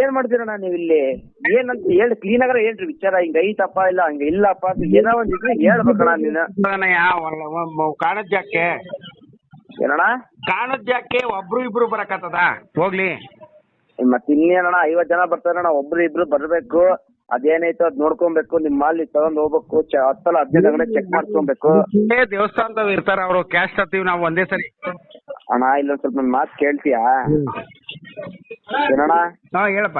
ಏನ್ ಮಾಡ್ತೀರಣ್ಣ ನೀವು ಇಲ್ಲಿ? ಏನಂತ ಹೇಳಿ ಕ್ಲೀನ್ ಆಗಾರ ಹೇಳ್ರಿ ವಿಚಾರ. ಹಿಂಗ ಐತಪ್ಪ ಇಲ್ಲ ಹಂಗ ಇಲ್ಲಪ್ಪ ಅಂತ ಏನೋ ಒಂದ್ ಇದ್ರೆ ಹೇಳ್ಬೇಕಣ್ಣ ನೀನು. ಕಾಣದ್ ಜಾಕೆ ಏನಣ್ಣ ಕಾಣದ್ ಜಾಕೆ ಒಬ್ರು ಇಬ್ರು ಬರಕತ್ತದ ಹೋಗ್ಲಿ. ಮತ್ ಇನ್ನೇನಣ್ಣ 50 ಜನ ಬರ್ತಾರಣ್ಣ, ಒಬ್ರು ಇಬ್ರು ಬರ್ಬೇಕು. ಅದೇನೈತೋ ಅದ್ ನೋಡ್ಕೊಬೇಕು. ನಿಮ್ ಮಾಲ್ ತಗೊಂಡ್ ಹೋಗ್ಬೇಕು. 10 15 ಅಂಗಡಿ ಚೆಕ್ ಮಾಡ್ಕೊಬೇಕು. ದೇವಸ್ಥಾನದವ್ ಇರ್ತಾರ ಅವ್ರು, ಕ್ಯಾಶ್ ತರ್ತೀವಿ ನಾವು ಒಂದೇ ಸರಿ. ಅಣ್ಣ ಇಲ್ಲೊಂದ್ ಸ್ವಲ್ಪ ನನ್ ಮಾತು ಕೇಳ್ತೀಯಾ? ಏನಣ್ಣ? ಹಾ ಹೇಳಪ್ಪ.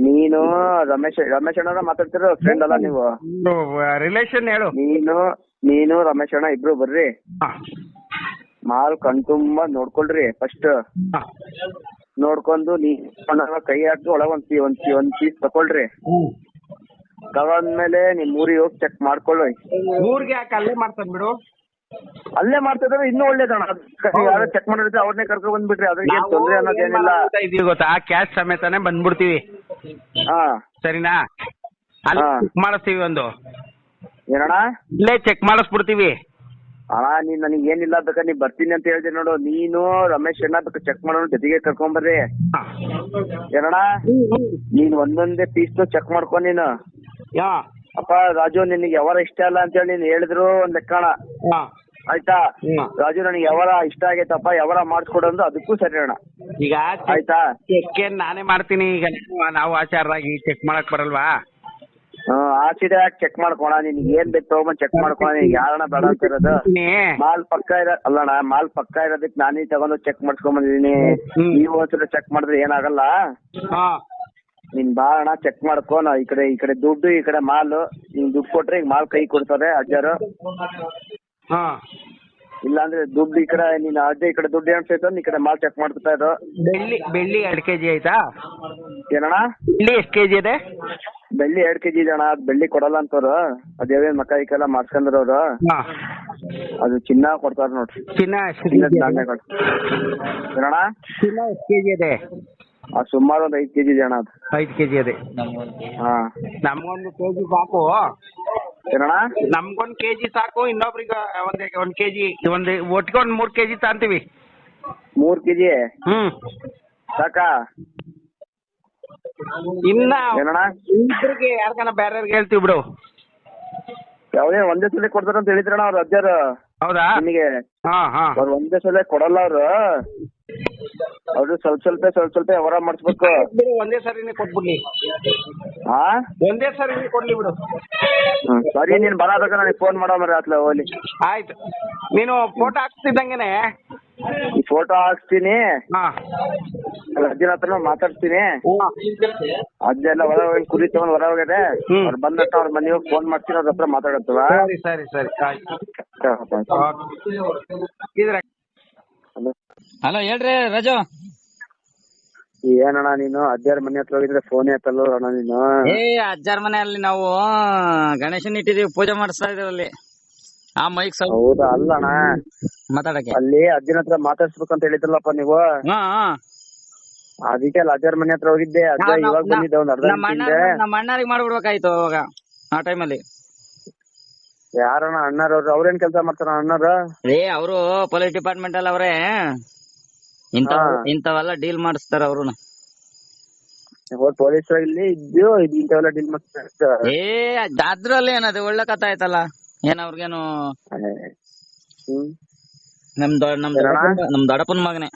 ನೀನು ರಮೇಶ್ ಅಣ್ಣ ಮಾತಾಡ್ತಿರೋ ಫ್ರೆಂಡ್ ಅಲ್ಲ ನೀವು? ರಿಲೇಷನ್ ಹೇಳು. ನೀನು ರಮೇಶ್ ಅಣ್ಣ ಇಬ್ರು ಬರ್ರಿ. ಮಾಲ್ ಕಣ್ತುಂಬ ನೋಡ್ಕೊಳ್ರಿ ಫಸ್ಟ್. ನೋಡ್ಕೊಂಡು ನೀ ಕೈ ಹಾಕಿ ಒಳಗ ಒಂದ್ ಪೀಸ್ ತಕೊಳ್ರಿ. ತಗೊಂಡ್ಮೇಲೆ ನಿಮ್ ಊರಿಗೆ ಹೋಗಿ ಚೆಕ್ ಮಾಡ್ಕೊಳ್ಳಿ. ಊರ್ಗೆ ಯಾಕೆ ಅಲ್ಲೇ ಮಾಡ್ತಾನೆ ಬಿಡು. ಅಲ್ಲೇ ಮಾಡ್ತಿದ್ರೆ ಇನ್ನೂ ಒಳ್ಳೇದಣ್ಣ. ಯಾರು ಚೆಕ್ ಮಾಡಿದ್ರೆ ಅವ್ರನ್ನೇ ಕರ್ಕೊಂಡ್ ಬಂದ್ಬಿಟ್ರಿ, ಅದ್ರಿಗೆ ತೊಂದ್ರೆ ಅನ್ನೋದೇನಿಲ್ಲ. ಇದೀವಿ ಗೊತ್ತಾ, ಕ್ಯಾಶ್ ಸಮೇತನೇ ಬಂದ್ಬಿಡ್ತೀವಿ. ಹಾ ಸರಿನಾ? ಅಲ್ಲೇ ಚೆಕ್ ಮಾಡಿಸ್ತೀವಿ ಒಂದು. ಏನಣ್ಣ? ಇಲ್ಲೇ ಚೆಕ್ ಮಾಡಿಸ್ಬಿಡ್ತೀವಿ. ಅಣ್ಣ ನೀನ್ ನನಗೆ ಏನಿಲ್ಲ ಬೇಕಾ, ನೀ ಬರ್ತೀನಿ ಅಂತ ಹೇಳ್ತೀನಿ ನೋಡು. ನೀನು ರಮೇಶ್ ಅಣ್ಣ ಬೇಕಾ ಚೆಕ್ ಮಾಡೋಣ, ಜೊತೆಗೆ ಕರ್ಕೊಂಬರ್ರಿ. ಏನಣ್ಣ? ನೀನ್ ಒಂದೊಂದೇ ಪೀಸ್ ಚೆಕ್ ಮಾಡ್ಕೊ ನೀನು. ಅಪ್ಪ ರಾಜು ನಿನಗೆ ಯಾವಾರ ಇಷ್ಟ ಅಲ್ಲ ಅಂತ ಹೇಳಿ ನೀನ್ ಹೇಳಿದ್ರು ಒಂದ್ ಲೆಕ್ಕಣ ಆಯ್ತಾ? ರಾಜು ನನಗೆ ಯಾವಾರ ಇಷ್ಟ ಆಗೈತಪ್ಪ, ಯಾವಾರ ಮಾಡಿಸ್ಕೊಡಂದು ಅದಕ್ಕೂ ಸರಿ ಅಣ್ಣ. ಈಗ ಆಯ್ತಾ? ಚೆಕ್ ನಾನೇ ಮಾಡ್ತೀನಿ. ಈಗ ನಾವು ಆಚಾರರಾಗಿ ಚೆಕ್ ಮಾಡಕ್ ಬರಲ್ವಾ? ಆಸಿಡ್ ಯಾಕೆ ಚೆಕ್ ಮಾಡ್ಕೋಣ? ನಿನ್ಗೆ ಏನ್ ಬೇಕು ತಗೊಂಡ್ ಚೆಕ್ ಮಾಡ್ಕೋಣ. ನಿನ್ಗೆ ಯಾರಣ್ಣ ಬೇಡ ಅಂತ ಇರೋದು? ಮಾಲ್ ಪಕ್ಕ ಅಲ್ಲಣ್ಣ, ಮಾಲ್ ಪಕ್ಕ ಇರೋದಕ್ಕೆ ನಾನೇ ತಗೊಂಡು ಚೆಕ್ ಮಾಡ್ಸ್ಕೊಂಡ್ ಬಂದಿದೀನಿ. ನೀವು ಒಂದ್ಸಲ ಚೆಕ್ ಮಾಡಿದ್ರೆ ಏನಾಗಲ್ಲ. ನೀನ್ ಬಾ ಅಣ್ಣ, ಚೆಕ್ ಮಾಡ್ಕೊ. ನಾ ಈ ಕಡೆ ದುಡ್ಡು, ಈ ಕಡೆ ಮಾಲ್. ನೀನ್ ದುಡ್ಡು ಕೊಟ್ರೆ ಈಗ ಮಾಲ್ ಕೈ ಕೊಡ್ತಾರೆ ಅಜ್ಜಾರು. ಇಲ್ಲಾಂದ್ರೆ ದುಡ್ಡು ಈ ಕಡೆ ನೀನ್ ಅಜ್ಜ ಈ ಕಡೆ ದುಡ್ಡು ಏನ್ಸೈತ ಈ ಕಡೆ ಮಾಲ್ ಚೆಕ್ ಮಾಡ್ತಾ ಇರೋ. ಬೆಳ್ಳಿ 2 kg ಆಯ್ತಾ? ಏನಣ್ಣ? ಬೆಳ್ಳಿ ಎಷ್ಟು kg ಇದೆ? ಬೆಳ್ಳಿ 2 kg ಇದೆ ಅಣ್ಣ. ಅದು ಬೆಳ್ಳಿ ಕೊಡಲ್ಲ ಅಂತವ್ರು. ಅದೇವೇನ್ ಮಕ್ಕಾಯಿಕೆಲ್ಲ ಮಾಡ್ಸ್ಕೊಂಡ್ರವ್ರು. ಅದು ಚಿನ್ನ ಕೊಡ್ತಾರ ನೋಡ್ರಿ. ಚಿನ್ನದ ನಾಣ್ಯಗಳು. ಏನಣ್ಣ? ಚಿನ್ನ ಎಷ್ಟು kg ಇದೆ? ಸುಮಾರು ಒಂದು 5 kg ಇದೆ ಅಣ್ಣ. ಅದು 5 kg ಇದೆ. ನಮ್ಗೊಂದು kg ಸಾಕು. ಏನಣ್ಣ? ನಮ್ಗೊಂದು kg ಸಾಕು. ಇನ್ನೊಬ್ರಿಗೆ ಒಂದ್ kg, ಒಟ್ಟಿಗೆ ಒಂದ್ 3 kg ತಾಂತೀವಿ. 3 kg ಸಾಕಾ? ಇನ್ನ ಏನಣ್ಣ? ಇಬ್ಬರಿಗೆ ಯಾರ್ಗನ ಬೇರೆಯವ್ರಿಗೆ ಹೇಳ್ತೀವಿ ಬಿಡು. ಯಾವ್ದೇ ಒಂದೇ ಸಲ ಕೊಡ್ತಾರಂತ ಹೇಳಿದ್ರಣ್ಣ ಅವ್ರು ಅಜ್ಜಾರು. ಹೌದಾ? ನಿಮಗೆ ಅವ್ರು ಒಂದೇ ಸಲ ಕೊಡಲ್ಲ. ಅವ್ರು ಸ್ವಲ್ಪ ವ್ಯವಹಾರ ಮಾಡಿಸ್ಬೇಕು. ಒಂದೇ ಸರಿನೇ ಕೊಟ್ಬಿಡ್ಲಿ. ಒಂದೇ ಸರಿನೇ ಕೊಡ್ಲಿ ಬಿಡು. ಸರಿ, ನೀನ್ ಬರಬೇಕು, ನನಗೆ ಫೋನ್ ಮಾಡೋ ಮರ ಆತ್ಲ ಹೋಗ್ಲಿ. ಆಯ್ತು, ನೀನು ಫೋಟೋ ಹಾಕ್ತಿದ್ದಂಗೆನೆ ಈ ಫೋಟೋ ಹಾಕ್ಸ್ತೀನಿ. ಅಜ್ಜನ ಹತ್ರ ಮಾತಾಡ್ತೀನಿ. ಅಜ್ಜ ಎಲ್ಲ ಹೊರ ಕುರಿ ತಗೊಂಡ್ ಹೊರ ಹೋಗಿದೆ. ಅವ್ರು ಬಂದಟ್ಟ ಅವ್ರ ಮನೆ ಹೋಗಿ ಫೋನ್ ಮಾಡ್ತೀನಿ. ಅವ್ರ ಹತ್ರ ಮಾತಾಡತ್ತವ. ಸರಿ ಆಯ್ತು. ಹಲೋ ಹೇಳ್ರಿ ರಾಜು. ಏನಣ್ಣ ನೀನು ಅಜ್ಜಾರ ಮನೆ ಹತ್ರ ಹೋಗಿದ್ರೆ ಫೋನ್ ಎತ್ತಲ್ಲ ಅಣ್ಣ ನೀನು? ಅಜ್ಜಾರ ಮನೆಯಲ್ಲಿ ನಾವು ಗಣೇಶನ್ ಇಟ್ಟಿದೀವಿ, ಪೂಜೆ ಮಾಡಿಸ್ತಾ ಇದ್ರಲ್ಲಿ. ಆ ಮೈಕ್ ಹೌದಾ? ಅಲ್ಲಣ್ಣ ಮಾತಾಡಕ್ಕೆ ಅಲ್ಲಿ ಅಜ್ಜನ ಹತ್ರ ಮಾತಾಡ್ಸ್ಬೇಕಂತ ಹೇಳಿದ್ರಲ್ಲಪ್ಪ ನೀವು. ಅದಕ್ಕೆ ಅಲ್ಲ ಅಜ್ಜಾರ ಮನೆ ಹತ್ರ ಹೋಗಿದ್ದೆ. ಅಜ್ಜ ಇವಾಗ ಬಂದಿದ್ದೆ ಒಂದ್ ಅರ್ಧ ಗಂಟೆ. ನಮ್ಮ ಅಣ್ಣರಿಗೆ ಮಾಡ್ಬಿಡ್ಬೇಕಾಯ್ತು ಅವಾಗ ಆ ಟೈಮಲ್ಲಿ. ಯಾರಣ್ಣ ಅಣ್ಣರವ್ರು? ಅವ್ರೇನ್ ಕೆಲಸ ಮಾಡ್ತಾರ ಅಣ್ಣರು? ಅವರು ಪೊಲೀಸ್ ಡಿಪಾರ್ಟ್ಮೆಂಟ್ ಅಲ್ಲಿ ಅವ್ರೆ. ಇಂಥವೆಲ್ಲ ಡೀಲ್ ಮಾಡಿಸ್ತಾರ ಅವ್ರು. ಪೊಲೀಸ್ ಇಲ್ಲಿ ಇದ್ದು ಇಂಥವೆಲ್ಲ ಡೀಲ್ ಮಾಡ್ತಾರೆ. ಅದ್ರಲ್ಲಿ ಏನದು ಒಳ್ಳೆ ಕಥೆ ಆಯ್ತಲ್ಲ. ಏನ್ ಅವ್ರಿಗೇನು ನಮ್ ದೊಡ್ಡಪ್ಪನ ಮಗನೇ.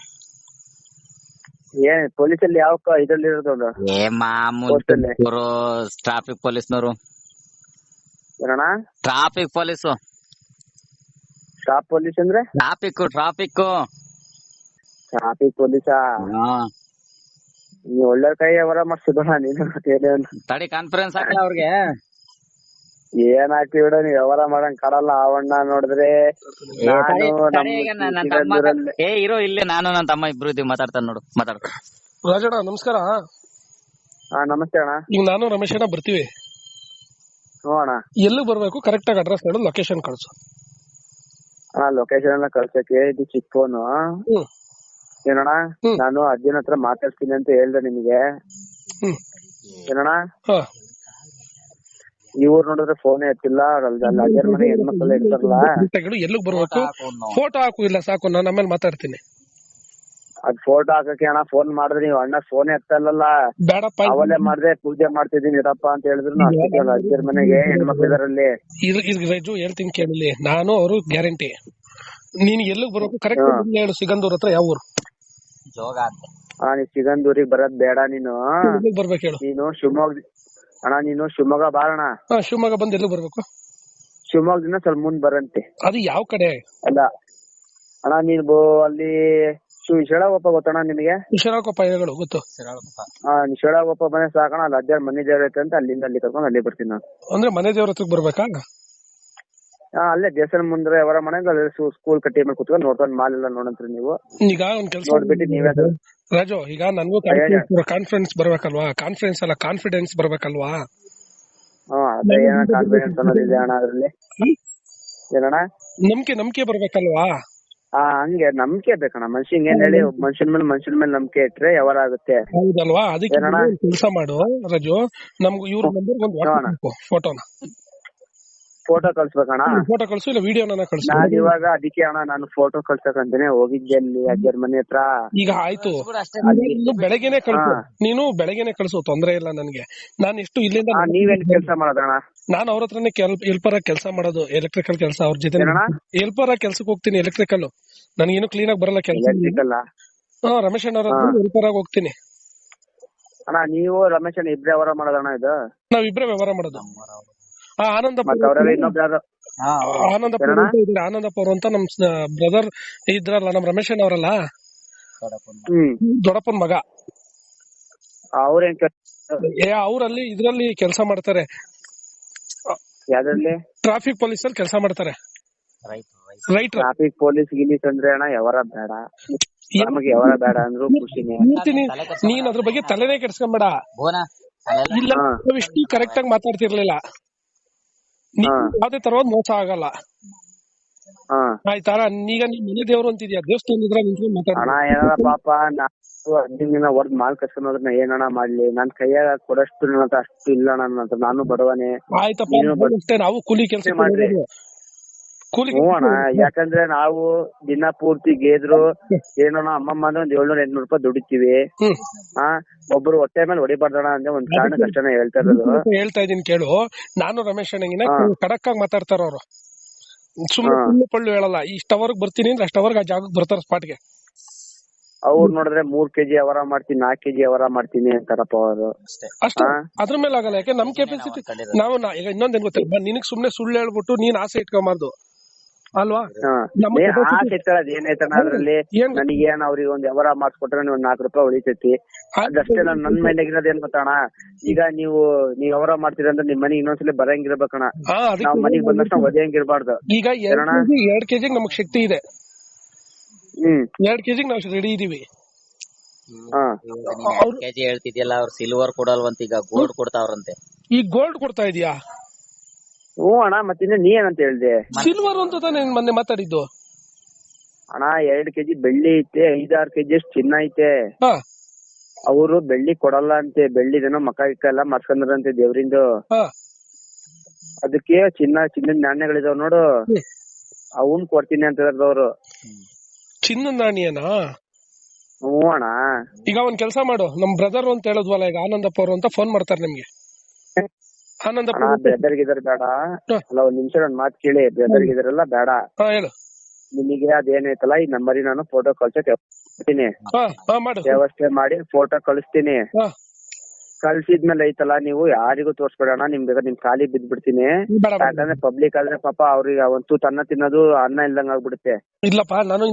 ಏನ್ ಪೊಲೀಸಲ್ಲಿ ಯಾವ ಇದ್ರಲ್ಲಿ ಇರೋದು? ಮಾಮೂಲಿ ಟ್ರಾಫಿಕ್ ಪೊಲೀಸ್ನವರು. ಏನಣ್ಣ? Traffic police. ಸ್ಟಾಪ್ ಪೊಲೀಸ್ ಅಂದ್ರೆ? ಟ್ರಾಫಿಕ್ ಪೊಲೀಸಾ? ನೀವು ಒಳ್ಳೆ ಕೈ ಅವರ ಮಾಡ್ಸಿದ ನೀನು. ತಡಿ ಕಾನ್ಫರೆನ್ಸ್ ಹಾಕಲ್ಲ ಅವ್ರಿಗೆ. ಏನ್ ಹಾಕಿ ಬಿಡ, ನೀವ್ ವ್ಯವಹಾರ ಮಾಡಂಗ್ ಕಾಡಲ್ಲ. ಅವಣ್ಣ ನೋಡಿದ್ರೆ ಇರೋ ಇಲ್ಲೇ ನಾನು ನನ್ನ ತಮ್ಮ ಇಬ್ರು ಇದ್ದೀವಿ. ಮಾತಾಡ್ತಾನೆ ನೋಡು. ರಾಜಣ್ಣ ನಮಸ್ಕಾರ. ನಮಸ್ತೆ ಅಣ್ಣ. ಈಗ ನಾನು ರಮೇಶ್ ಅಣ್ಣ ಬರ್ತೀವಿ. ಅಣ್ಣ ಎಲ್ಲಿ ಬರ್ಬೇಕು ಕರೆಕ್ಟ್ ಆಗಿ ಅಡ್ರೆಸ್ ಹೇಳು, ಲೊಕೇಶನ್ ಕಳ್ಸು. ಲೊಕೇಶನ್ ಎಲ್ಲ ಕಳ್ಸಕ್ಕೆ ಇದು ಚಿಕ್ಕ ಫೋನು. ಏನಣ್ಣ? ನಾನು ಅಜ್ಜನ ಹತ್ರ ಮಾತಾಡ್ತೀನಿ ಅಂತ ಹೇಳ್ದೆ ನಿಮಗೆ. ಏನಣ್ಣ? ಈ ಊರ್ ನೋಡಿದ್ರೆ ಫೋನ್ ಎತ್ತಿಲ್ಲ. ಅಜ್ಜನ ಮನೆ ಹೆಣ್ಮಕ್ಳೆಲ್ಲ ಇರ್ತಾರಲ್ಲ. ಎಲ್ಲಿಗೆ ಬರ್ಬೇಕು? ಫೋಟೋ ಹಾಕು. ಇಲ್ಲ ಸಾಕು, ನಾನು ಆಮೇಲೆ ಮಾತಾಡ್ತೀನಿ. ಅದ್ ಫೋಟೋ ಹಾಕಕ್ಕೆ ಅಣ್ಣ ಫೋನ್ ಮಾಡಿದ್ರೆ ನೀವು ಅಣ್ಣ ಫೋನ್ ಎತ್ತಲ್ಲ. ಬೇಡಪ್ಪ ಅವಲೇ ಮಾಡ್ದೆ ಪೂಜೆ ಮಾಡ್ತಿದೀನಿ ಇರಪ್ಪ ಅಂತ ಹೇಳಿದ್ರು ಅಜ್ಜರ ಮನೆಗೆ ಹೆಣ್ಮಕ್ಳು ಇದರಲ್ಲಿ. ಇದು ರಜು ಹೇಳ್ತೀನಿ ಕೇಳಲಿ, ನಾನು ಅವರು ಗ್ಯಾರಂಟಿ. ನೀನ್ ಎಲ್ಲಿಗೆ ಬರ್ಬೇಕು ಕರೆಕ್ಟ್ ಹೇಳು. ಸಿಗಂದೂರ್ ಹತ್ರ ಯಾವ ಊರು? ಜೋಗ ಅಂತ. ನೀ ಸಿಗಂದೂರಿಗೆ ಬರೋದ್ ಬೇಡ, ನೀನು ಎಲ್ಲಿಗೆ ಬರ್ಬೇಕು ಹೇಳು? ನೀನು ಶಿವಮೊಗ್ಗ ಅಣ್ಣ, ನೀನು ಶಿವಮೊಗ್ಗ ಬಾರಣ. ಶಿವಮೊಗ್ಗ ಬಂದು ಎಲ್ಲಿಗೆ ಬರ್ಬೇಕು? ಶಿವಮೊಗ್ಗದಿಂದ ಸ್ವಲ್ಪ ಮುಂದ್ ಬರಂತೆ. ಅದು ಯಾವ ಕಡೆ? ಅಲ್ಲ ಅಣ್ಣ, ನೀನು ಅಲ್ಲಿ ಶಿಳಗೊಪ್ಪ ಗೊತ್ತಣ್ಣ ನಿನಗೆ? ಶಿರಾಳಕೊಪ್ಪ ಹೇಳು, ಗೊತ್ತು. ಶಿಳಗೊಪ್ಪ ಮನೆ ಸಾಕಣ, ಅಲ್ಲಿ ಅಜ್ಜ ಮನೆ ದೇವ್ರ ಐತೆ ಅಂತ ಅಲ್ಲಿಂದ ಅಲ್ಲಿ ಕರ್ಕೊಂಡು ಅಲ್ಲಿ ಬರ್ತೀನಿ ನಾನು. ಅಂದ್ರೆ ಮನೆ ದೇವ್ರ ಹತ್ರಕ್ ಬರ್ಬೇಕಾ? ಅಲ್ಲೇ ದೇವಸ್ಥಾನ ಮುಂದ್ರೆ ಅವರ ಮನೆ ಸ್ಕೂಲ್ ಕಟ್ಟಿ ಮೇಲೆ ಕುತ್ಕೊಂಡು ನೋಡ್ಕೊಂಡು ಮಾಲ್ ಎಲ್ಲ ನೋಡಂತ್ರಿ ನೀವು. ಈಗ ಒಂದ್ ಕೆಲಸ ನೋಡ್ಬಿಟ್ಟು ನೀವೇ ರಾಜು, ಈಗ ನನ್ಗೂ ಕಾನ್ಫಿಡೆನ್ಸ್ ಬರ್ಬೇಕಲ್ವಾ? ಕಾನ್ಫಿಡೆನ್ಸ್ ಅಲ್ಲ, ಕಾನ್ಫಿಡೆನ್ಸ್ ಬರ್ಬೇಕಲ್ವಾ? ಅದೇ ಏನ ಕಾನ್ಫಿಡೆನ್ಸ್ ಅನ್ನೋದಿದೆ ಅಣ್ಣ ಅದ್ರಲ್ಲಿ. ಏನಣ್ಣ? ನಂಬಿಕೆ ಬರ್ಬೇಕಲ್ವಾ? ಹಂಗೆ ನಂಬಿಕೆ ಬೇಕಣ್ಣ ಮನುಷ್ಯಂಗೆ. ಏನ್ ಹೇಳಿ, ಮನುಷ್ಯನ ಮೇಲೆ ನಂಬಿಕೆ ಇಟ್ರೆ ಯಾವಾರ ಆಗುತ್ತೆ. ಹೌದಲ್ವಾ? ಅದಕ್ಕೆ ಕೆಲಸ ಮಾಡು ರಾಜು, ನಮ್ಗೆ ಇವ್ರ ನಂಬರ್ ಒಂದು ಫೋಟೋನ ಫೋಟೋ ಕಳ್ಸ್ಬೇಕಣ್ಣ. ಫೋಟೋ ಕಳ್ಸು, ಇಲ್ಲ ವಿಡಿಯೋನ ಕಳ್ಸು. ನಾನ್ ಇವಾಗ ಅದಕ್ಕೆ ಅಣ್ಣ ನಾನು ಫೋಟೋ ಕಳ್ಸಕಂತಾನೆ ಹೋಗಿದ್ದೆ ಅಲ್ಲಿ ಅಜ್ಜರ ಮನೆ ಹತ್ರ. ಈಗ ಆಯ್ತು, ಬೆಳಗ್ಗೆನೆ ಕಳ್ಸು. ನೀನು ಬೆಳಗ್ಗೆನೆ ಕಳ್ಸು, ತೊಂದ್ರೆ ಇಲ್ಲ ನನ್ಗೆ. ನಾನು ಎಷ್ಟು ಇಲ್ಲಿಂದ ನೀವೇನ್ ಕೆಲ್ಸ ಮಾಡೋದಣ್ಣ? ನಾನು ಅವ್ರ ಹತ್ರನೇ ಹೆಲ್ಪರ್ ಆಗಿ ಕೆಲಸ ಮಾಡೋದು, ಎಲೆಕ್ಟ್ರಿಕಲ್ ಕೆಲಸ. ಅವ್ರ ಜೊತೆ ಹೆಲ್ಪರ್ ಆಗಿ ಕೆಲ್ಸಕ್ಕೆ ಹೋಗ್ತೀನಿ, ಎಲೆಕ್ಟ್ರಿಕಲ್. ನನ್ಗೇನು ಕ್ಲೀನ್ ಆಗಿ ಬರಲ್ಲ ಕೆಲಸ. ರಮೇಶ್ ಅಣ್ಣ ಅವ್ರ ಹತ್ರ ಹೆಲ್ಪರ್ ಆಗಿ ಹೋಗ್ತೀನಿ. ಅಣ್ಣ ನೀವು ರಮೇಶ್ ಅಣ್ಣ ಇಬ್ರೇ ವ್ಯವಹಾರ ಮಾಡೋದಣ್ಣ? ಇದು ನಾವಿಬ್ರೇ ವ್ಯವಹಾರ ಮಾಡೋದು. ಆನಂದಪ್ಪ ಅವರು ಅಂತ ನಮ್ ಬ್ರದರ್ ಇದ್ರಲ್ಲ, ನಮ್ ರಮೇಶ್ ಅಣ್ಣ ಅವರಲ್ಲ, ದೊಡ್ಡಪ್ಪನ ಮಗ. ಅವ್ರಲ್ಲಿ ಇದ್ರಲ್ಲಿ ಕೆಲಸ ಮಾಡ್ತಾರೆ. ಯಾವ್ದ್ರಲ್ಲಿ? ಟ್ರಾಫಿಕ್ ಪೊಲೀಸ್ ಅಲ್ಲಿ ಕೆಲಸ ಮಾಡ್ತಾರೆ. ರೈಟ್. ಟ್ರಾಫಿಕ್ ಪೊಲೀಸ್ ಗಿಲೀಸ್ ಅಂದ್ರೆ ಅಣ್ಣ ಯಾವಾರ ಬೇಡ, ನಮಗೆ ಯಾವಾರ ಬೇಡ ಅಂದ್ರು ಖುಷಿನೇ. ನೀನ್ ಅದ್ರ ಬಗ್ಗೆ ತಲೆನೇ ಕೆಡ್ಸ್ಕೊಂಬೇಡ. ಇಲ್ಲ, ಇಷ್ಟು ಕರೆಕ್ಟ್ ಆಗಿ ಮಾತಾಡ್ತಿರ್ಲಿಲ್ಲ. ಯಾವ್ದೇ ತರವಾದ ಮೋಸ ಆಗಲ್ಲ, ಆಯ್ತಾ? ಈಗ ನೀನ್ ಮನೆ ದೇವ್ರು ಅಂತಿದ್ಯಾ, ದೇವಸ್ಥಾನದ ನಿಂತ್ಕೊಂಡು ಮಾತಾಡ. ಪಾಪ ನಾನು ಹೊರದ್ ಮಾಲ್ ಕಸ್ಕೊಂಡ್ ಹೋದ್ರೆ ಏನಣ್ಣ ಮಾಡ್ಲಿ? ನನ್ ಕೈಯಾಗ ಕೊಡಷ್ಟು ಅಷ್ಟು ಇಲ್ಲ ನನ್ನ, ನಾನು ಬಡವನೇ. ಆಯ್ತಪ್ಪ, ನಾವು ಕೂಲಿ ಕೆಲಸ ಮಾಡ್ರಿ. ಹ್ಞೂ ಅಣ್ಣ, ಯಾಕಂದ್ರೆ ನಾವು ದಿನ ಪೂರ್ತಿ ಗೇದ್ರು ಏನಣ್ಣ ಅಮ್ಮಮ್ಮ ಅಂದ್ರೆ 700-800 ರೂಪಾಯಿ ದುಡಿತೀವಿ. ಒಬ್ರು ಹೊಟ್ಟೆ ಮೇಲೆ ಹೊಡಿಬಾರ್ದಣ ಅಂದ್ರೆ ಒಂದ್ ಕಾರಣ ಕಷ್ಟನ ಹೇಳ್ತಾ ಇರೋದು. ಹೇಳ್ತಾ ಇದೀನಿ ಕೇಳು. ನಾನು ರಮೇಶ್ ಅಣ್ಣಗಿನ ಖಡಕ್ ಆಗಿ ಮಾತಾಡ್ತಾರ ಅವ್ರು. ಸುಮ್ಮನೆ ಪಳ್ಳು ಹೇಳಲ್ಲ. ಇಷ್ಟವರ್ಗ್ ಬರ್ತೀನಿ ಅಂದ್ರೆ ಅಷ್ಟವರ್ಗ ಆ ಜಾಗಕ್ಕೆ ಬರ್ತಾರ ಸ್ಪಾಟ್ಗೆ. ಅವ್ರು ನೋಡಿದ್ರೆ 3 kg ಅವರ ಮಾಡ್ತೀನಿ, 4 kg ಅವರ ಮಾಡ್ತೀನಿ ಅಂತಾರಪ್ಪ ಅವರು. ಅಷ್ಟೇ, ಅದ್ರ ಮೇಲೆ ಆಗಲ್ಲ. ಯಾಕೆ ನಮ್ ಕೆಪಾಸಿಟಿ ನಾವು ಈಗ ಇನ್ನೊಂದೇನ್ ಗೊತ್ತಿಲ್ಲ, ನಿನಗ್ ಸುಮ್ನೆ ಸುಳ್ಳು ಹೇಳ್ಬಿಟ್ಟು ನೀನ್ ಆಸೆ ಇಟ್ಕೊಂಬಾರ್ದು ಅಲ್ವಾ? ಆಸೆ ಇಟ್ಟಳದ್ ಏನೈತಣ್ಣ ಅದ್ರಲ್ಲಿ? ನನಗೇನ್ ಅವ್ರಿಗೆ ಒಂದ್ ವ್ಯವಹಾರ ಮಾಡ್ಸ್ಕೊಟ್ರೆ ಒಂದ್ 4 ರೂಪಾಯಿ ಉಳಿತೈತಿ, ಅದಷ್ಟೇ. ನನ್ ಮೈಲಾಗಿರೋದ್ ಏನ್ ಗೊತ್ತಣ್ಣ, ಈಗ ನೀವು ವ್ಯವಹಾರ ಮಾಡ್ತೀರ ಅಂದ್ರೆ ನಿಮ್ ಮನೆಗೆ ಇನ್ನೊಂದ್ಸಲ ಬರಂಗಿರ್ಬೇಕಣ್ಣ. ನಾವ್ ಮನೆಗ್ ಬಂದಷ್ಟು ಒದೆಯಂಗಿರ್ಬಾರ್ದು. ಈಗ 2 kg ನಮಗ್ ಶಕ್ತಿ ಇದೆ. 2 kg ನಾವು ರೆಡಿ ಇದೀವಿ. ಕೆಜಿ ಹೇಳ್ತಿದ್ಯಲ್ಲ, ಅವ್ರು ಸಿಲ್ವರ್ ಕೊಡಲ್ವಂತ, ಈಗ ಗೋಲ್ಡ್ ಕೊಡ್ತಾವ್ರಂತೆ. ಈ ಗೋಲ್ಡ್ ಕೊಡ್ತಾ ಇದೀಯಾ? ಹ್ಞೂ ಅಣ್ಣ, ಮತ್ತೆ ನೀ ಏನಂತ ಹೇಳ್ದೆ? ಸಿಲ್ವರ್ ಅಂತ ತಾನೇ ಮೊನ್ನೆ ಮಾತಾಡಿದ್ದು. ಅಣ್ಣ 2 kg ಬೆಳ್ಳಿ ಐತೆ, 5-6 kg ಅಷ್ಟು ಚಿನ್ನ ಐತೆ. ಅವರು ಬೆಳ್ಳಿ ಕೊಡಲ್ಲ ಅಂತೆ, ಬೆಳ್ಳಿದೇನೋ ಮಕ್ಕ ಇಕ್ಕ ಎಲ್ಲ ಮಾಡ್ಸ್ಕೊಂಡ್ರಂತೆ ದೇವ್ರಿಂದು. ಅದಕ್ಕೆ ಚಿನ್ನದ ನಾಣ್ಯಗಳಿದಾವ್ ನೋಡು, ಅವನ್ ಕೊಡ್ತೀನಿ ಅಂತ ಹೇಳಿದ್ರು. ಚಿನ್ನದ ನಾಣ್ಯನಾ? ಹ್ಞೂ ಅಣ್ಣ. ಈಗ ಒಂದ್ ಕೆಲ್ಸ ಮಾಡು, ನಮ್ ಬ್ರದರ್ ಅಂತ ಹೇಳಿದ್ವಲ್ಲ ಈಗ ಆನಂದಪ್ಪ ಅವರು ಅಂತ ಫೋನ್ ಮಾಡ್ತಾರೆ ನಿಮ್ಗೆ. ಆನಂದಪ್ಪ ಬ್ರದರ್ ಗಿದರ್ ಬೇಡ, ಅಲ್ಲ ಒಂದ್ ನಿಮಿಷ ನನ್ ಮಾತ್ ಕೇಳಿ. ಬ್ರದರ್ ಗಿದರೆಲ್ಲ ಬೇಡ, ಹೇಳು. ನಿಮಗೆ ಅದೇನೈತಲ್ಲ ಈ ನಂಬರಿ ನಾನು ಫೋಟೋ ಕಳ್ಸತೀನಿ, ವ್ಯವಸ್ಥೆ ಮಾಡಿ ಫೋಟೋ ಕಳಿಸ್ತೀನಿ. ಕಳ್ಸಿದ್ಮೇಲೆ ಐತಲ್ಲ ನೀವು ಯಾರಿಗೂ ತೋರ್ಸ್ಬೇಡಣ, ನಿಮ್ಗೆ ನಿಮ್ ಖಾಲಿ ಬಿದ್ಬಿಡ್ತೀನಿ. ಯಾಕಂದ್ರೆ ಪಬ್ಲಿಕ್ ಆದ್ರೆ ಪಾಪ ಅವ್ರಿಗೆ ಒಂದು ಅನ್ನ ತಿನ್ನೋದು ಅನ್ನ ಇಲ್ದಂಗ ಆಗ್ಬಿಡುತ್ತೆ. ಇಲ್ಲಪ್ಪ ನಾನು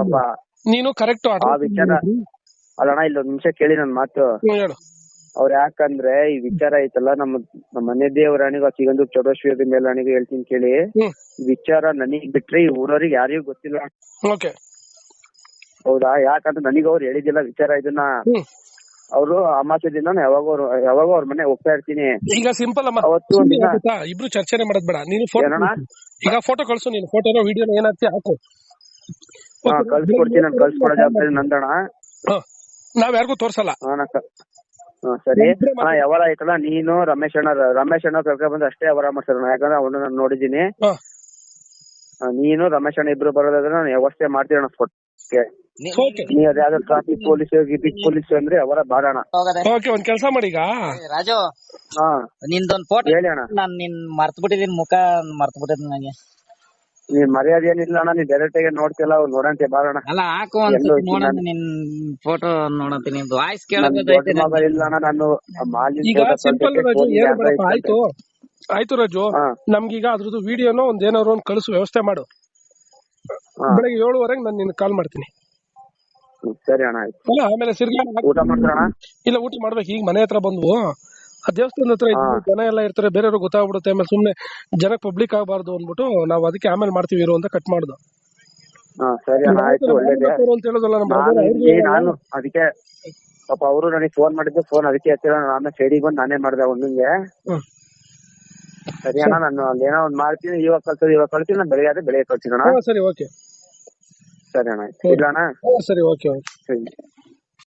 ಪಾಪ ನೀನು ಕರೆಕ್ಟ್ ಆ ವಿಚಾರ ಅಲ್ಲಣ್ಣ, ಇಲ್ಲೊಂದ್ ನಿಮಿಷ ಕೇಳಿ ನನ್ ಮಾತು. ಅವ್ರ ಯಾಕಂದ್ರೆ ಈ ವಿಚಾರ ಐತಲ್ಲ, ನಮ್ಮ ಮನೆ ದೇವರಾಣಿಗೂ ಸಿಗಂದೂರ್ ಚೌಡೇಶ್ವರಿ ಮೇಲಾಣಿಗೂ ಹೇಳ್ತೀನಿ ಕೇಳಿ. ಈ ವಿಚಾರ ನನಗ್ ಬಿಟ್ರೆ ಈ ಊರವ್ರಿಗೆ ಯಾರಿಗೂ ಗೊತ್ತಿಲ್ಲ. ಹೌದಾ? ಯಾಕಂದ್ರೆ ನನಗ ಅವ್ರು ಹೇಳಿದಿಲ್ಲ ವಿಚಾರ ಇದನ್ನ. ಅವರು ಅಮಾಸೆ ದಿನ ಯಾವಾಗ ಅವ್ರ ಮನೆ ಹೋಗ್ತಾ ಇರ್ತೀನಿ. ಈಗ ಸಿಂಪಲ್ ಇಬ್ರು ಚರ್ಚೆನೆ ಮಾಡೋದ್ ಬೇಡ. ನೀನು ಈಗ ಫೋಟೋ ಕಳ್ಸು, ನೀನು ಫೋಟೋನ ವಿಡಿಯೋನ ಏನಾಗ್ತಿ ಹಾಕು. ಕಳ್ಸ್ಕೊಡ್ತೀನಿ, ನಾನು ಕಳ್ಸ್ಕೊಡೋ ಜವಾಬ್ದಾರಿ ನಂದಣ. ನಾವ್ ಯಾರಿಗೂ ತೋರ್ಸಲ್ಲ. ಸರಿ ಅಣ್ಣ, ಯಾವಾರ ಆಯ್ತಲ್ಲ ನೀನು ರಮೇಶ್ ಅಣ್ಣ ಕರ್ಕೊಂಡ್ ಬಂದು ಅಷ್ಟೇ ವ್ಯವಹಾರ ಮಾಡ್ತಾರ. ಯಾಕಂದ್ರೆ ಅವನ್ನ ನಾನು ನೋಡಿದೀನಿ. ನೀನು ರಮೇಶ್ ಅಣ್ಣ ಇಬ್ರು ಬರೋದಾದ್ರೆ ನಾನು ವ್ಯವಸ್ಥೆ ಮಾಡ್ತೀನಿ ಅಣ್ಣ ಫೋಟೋಗೆ. ಓಕೆ ನೀ ಅದ್ಯಾವ್ದೋ ಟ್ರಾಫಿಕ್ ಪೊಲೀಸ್ ಗಿಪಿಕ್ ಪೊಲೀಸ್ ಅಂದ್ರೆ ಅವರ ಬಾರಣ. ಓಕೆ ಒಂದ್ ಕೆಲಸ ಮಾಡಿ ಈಗ. ರಾಜು ಹಾ ನಿಂದೊಂದ್ ಫೋಟೋ ಹೇಳಿ ಅಣ್ಣ. ನಾನ್ ನಿನ್ ಮರ್ತ್ ಬಿಟ್ಟಿದೀನಿ, ಮುಖ ಮರ್ತ್ ಬಿಟ್ಟಿದ್ದೀನಿ ನಂಗೆ. ನೀ ಮರ್ಯಾದೆ ಏನಿಲ್ಲ ಅಣ್ಣ, ನೀ ಡೈರೆಕ್ಟ್ ಆಗಿ ನೋಡ್ತಿಲ್ಲ ನೋಡಂತೆ ಬಾರಣ. ಅಲ್ಲ ಹಾಕು ಒಂದ್ಸತಿ ನೋಡೋಣ, ನಿನ್ ಫೋಟೋ ನೋಡಂತೀನಿ, ನಿಮ್ದು ವಾಯ್ಸ್ ಕೇಳೋದೈತೆ. ಮಗ ಇಲ್ಲ ಅಣ್ಣ, ನಾನು ಮಾಲಿನ ಈಗ ಸಿಂಪಲ್ ರಾಜು ಏನು ಬೇಡಪ್ಪ, ಆಯ್ತು ರಾಜು, ನಮ್ಗೀಗ ಅದ್ರದ್ದು ವಿಡಿಯೋನ ಒಂದ್ ಏನಾದ್ರು ಒಂದ್ ಕಳಿಸು, ವ್ಯವಸ್ಥೆ ಮಾಡು. ಬೆಳಗ್ಗೆ 7:15 ನಾನು ನಿನ್ ಕಾಲ್ ಮಾಡ್ತೀನಿ. ಸರಿ ಅಣ್ಣ ಆಯ್ತು. ಅಲ್ಲ ಆಮೇಲೆ ಸಿರ್ಗಿ ಊಟ ಮಾಡ್ತಾರಣ? ಇಲ್ಲ, ಊಟ ಮಾಡ್ಬೇಕು. ಈಗ ಮನೆ ಹತ್ರ ಬಂದ್ವು, ಆ ದೇವಸ್ಥಾನದ ಹತ್ರ ಜನ ಎಲ್ಲ ಇರ್ತಾರೆ, ಬೇರೆಯವ್ರಿಗೆ ಗೊತ್ತಾಗ್ಬಿಡುತ್ತೆ, ಆಮೇಲೆ ಸುಮ್ನೆ ಜನಕ್ಕೆ ಪಬ್ಲಿಕ್ ಆಗಬಾರ್ದು ಅಂದ್ಬಿಟ್ಟು ನಾವು ಅದಕ್ಕೆ ಆಮೇಲೆ ಮಾಡ್ತೀವಿ ಇರು ಅಂತ ಕಟ್ ಮಾಡ್ದು. ಸರಿ ಅಣ್ಣ ಆಯ್ತು, ಒಳ್ಳೇದೇ. ಅಂತ ಹೇಳೋದಲ್ಲ ನಾನು ಅದಕ್ಕೆ ಪಾಪ ಅವರು ನನಗೆ ಫೋನ್ ಮಾಡಿದ್ದು, ಫೋನ್ ಅದಕ್ಕೆ ಹತ್ತಿರ ನಾನು ಸೈಡಿಗೆ ಬಂದು ನಾನೇ ಮಾಡಿದೆ ಒಂದಿಂಗೆ. ಸರಿ ಅಣ್ಣ, ನಾನು ಏನೋ ಒಂದ್ ಮಾಡ್ತೀನಿ, ಇವಾಗ ಕಳ್ತೀನಿ, ನಾನು ಬೆಳಿಗ್ಗೆ ಕಳ್ತೀನಿ ಅಣ್ಣ. ಸರಿ ಓಕೆ. ಸರಿ ಅಣ್ಣ, ಇಲ್ಲ ಅಣ್ಣ. ಸರಿ ಓಕೆ. ಸರಿ.